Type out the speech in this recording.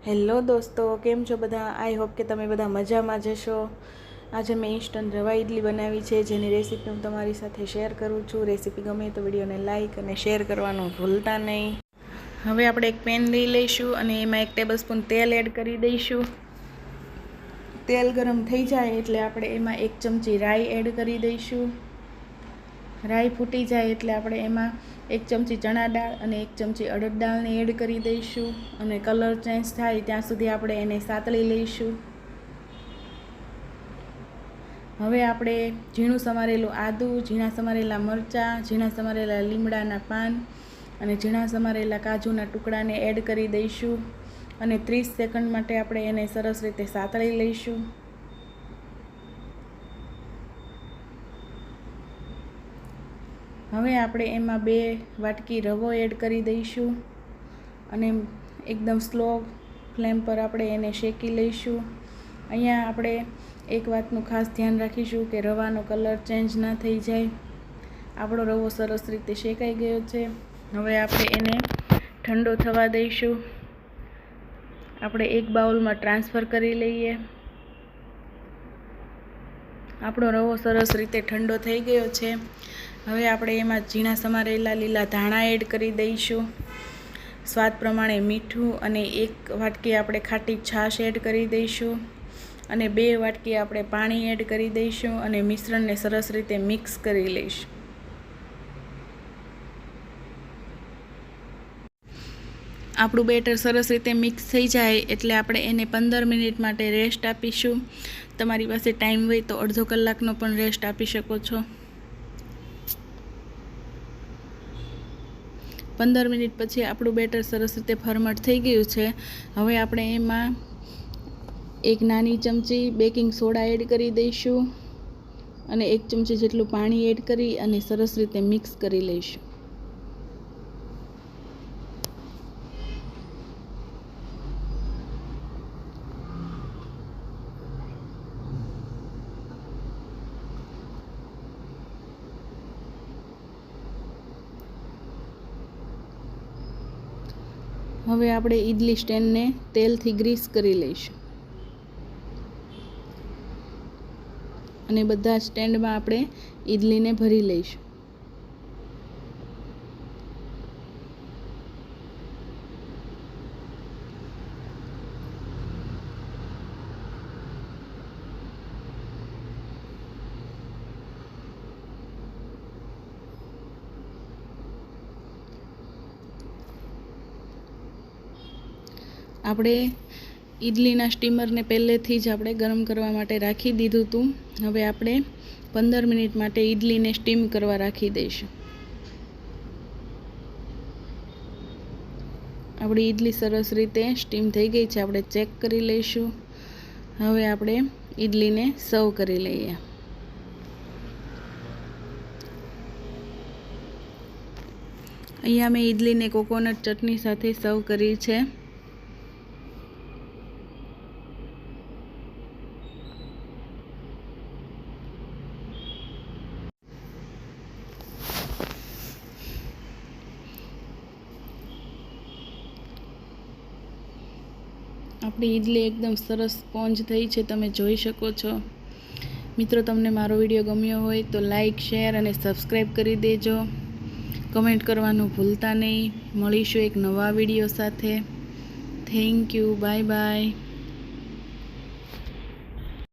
Hello દોસ્તો, કેમ છો બધા? આઈ હોપ કે તમે બધા મજામાં જશો. આજે મેં ઇન્સ્ટન્ટ રવા ઇડલી બનાવી છે, જેની રેસીપી હું તમારી સાથે શેર કરું છું. રેસીપી ગમે તો વિડીયોને લાઇક અને શેર કરવાનું ભૂલતા નહીં. હવે આપણે એક પેન લઈ લઈશું અને એમાં 1 ટેબલસ્પૂન તેલ એડ કરી દઈશું. તેલ ગરમ થઈ જાય એટલે આપણે એમાં 1 ચમચી રાઈ એડ કરી દઈશું. રાઈ ફૂટી જાય એટલે આપણે એમાં 1 ચમચી ચણા દાળ અને 1 ચમચી અડદ દાળને એડ કરી દઈશું અને કલર ચેન્જ થાય ત્યાં સુધી આપણે એને સાતળી લઈશું. હવે આપણે ઝીણું સમારેલું આદું, ઝીણા સમારેલા મરચાં, ઝીણા સમારેલા લીમડાના પાન અને ઝીણા સમારેલા કાજુના ટુકડાને એડ કરી દઈશું અને 30 સેકન્ડ માટે આપણે એને સરસ રીતે સાતળી લઈશું. હવે આપણે એમાં 2 વાટકી રવો એડ કરી દઈશું અને એકદમ સ્લો ફ્લેમ પર આપણે એને શેકી લઈશું. અહીંયા આપણે એક વાતનું ખાસ ધ્યાન રાખીશું કે રવાનો કલર ચેન્જ ના થઈ જાય. આપણો રવો સરસ રીતે શેકાઈ ગયો છે. હવે આપણે એને ઠંડો થવા દઈશું. આપણે એક બાઉલમાં ટ્રાન્સફર કરી લઈએ. આપણો રવો સરસ રીતે ઠંડો થઈ ગયો છે. હવે આપણે એમાં ઝીણા સમારેલા લીલા ધાણા એડ કરી દઈશું, સ્વાદ પ્રમાણે મીઠું અને 1 વાટકી આપણે ખાટી છાશ એડ કરી દઈશું અને 2 વાટકી આપણે પાણી એડ કરી દઈશું અને મિશ્રણને સરસ રીતે મિક્સ કરી લઈશું. આપણું બેટર સરસ રીતે મિક્સ થઈ જાય એટલે આપણે એને 15 મિનિટ માટે રેસ્ટ આપીશું. તમારી પાસે ટાઈમ હોય તો અડધો કલાકનો પણ રેસ્ટ આપી શકો છો. 15 મિનિટ પછી આપણું બેટર સરસ રીતે ફરમટ થઈ ગયું છે. હવે આપણે એમાં 1 નાની ચમચી બેકિંગ સોડા એડ કરી દઈશું અને 1 ચમચી જેટલું પાણી એડ કરી અને સરસ રીતે મિક્સ કરી લઈશું. હવે આપણે ઇડલી સ્ટેન્ડને તેલથી ગ્રીસ કરી લઈશું અને બધા સ્ટેન્ડમાં આપણે ઇડલીને ભરી લઈશું. આપણે ઇડલીના સ્ટીમરને પહેલેથી જ આપણે ગરમ કરવા માટે રાખી દીધું હતું. હવે આપણે 15 મિનિટ માટે ઇડલીને સ્ટીમ કરવા રાખી દઈશું. આપણી ઇડલી સરસ રીતે સ્ટીમ થઈ ગઈ છે. આપણે ચેક કરી લઈશું. હવે આપણે ઇડલીને સર્વ કરી લઈએ. અહીંયા મેં ઇડલીને કોકોનટ ચટણી સાથે સર્વ કરી છે. આપણી ઇડલી એકદમ સરસ સ્પોન્જ થઈ છે, તમે જોઈ શકો છો. મિત્રો, તમને મારો વિડીયો ગમ્યો હોય તો લાઈક, શેર અને સબસ્ક્રાઈબ કરી દેજો. કમેન્ટ કરવાનું ભૂલતા નહીં. મળીશું એક નવા વિડીયો સાથે. Thank you. Bye bye.